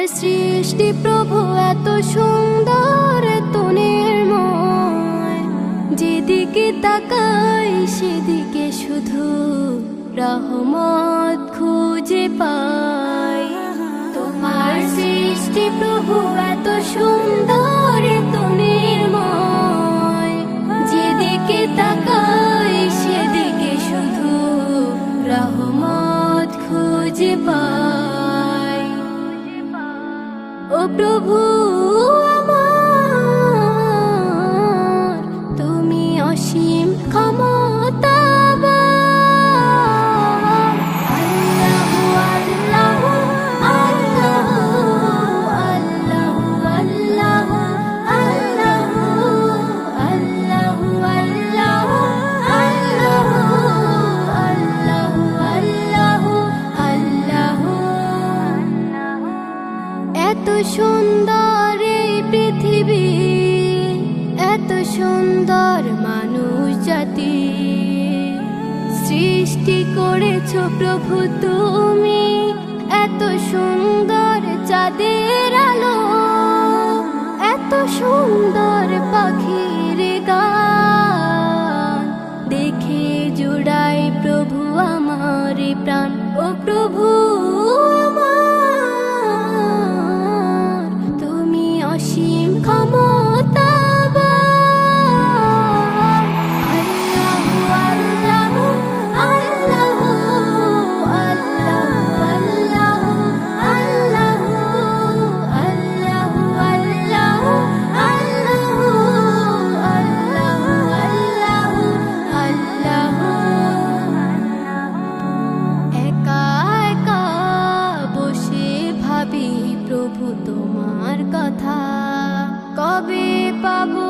সৃষ্টি প্রভু এত সুন্দর, এত নির্ময়, যেদিকে তাকাই সেদিকে শুধু রহমত খুঁজে পাই। তোমার সৃষ্টি প্রভু এত সুন্দর, এত নির্ময়, যেদিকে তাকাই সেদিকে শুধু রহমত খুঁজে পাই। ও প্রভু আমার, তুমি অসীম ক্ষমতাবান। আল্লাহু আল্লাহু আল্লাহু আল্লাহু আল্লাহু আল্লাহু আল্লাহু আল্লাহু আল্লাহু আল্লাহু। এত সুন্দর এই পৃথিবী, এত সুন্দর মানুষ জাতি, সৃষ্টি করেছো প্রভু তুমি। এত সুন্দর চাঁদের আলো, এত সুন্দর পাখির গান, দেখে জুড়াই প্রভু আমার প্রাণ। ও প্রভু আমার, তুমি অসীম ক্ষমতাবান। আল্লাহু আল্লাহু আল্লাহু আল্লাহু আল্লাহু আল্লাহু আল্লাহু আল্লাহু আল্লাহু আল্লাহু। একা একা বসে ভাবি প্রভু তোমার কথা, কবে পাবো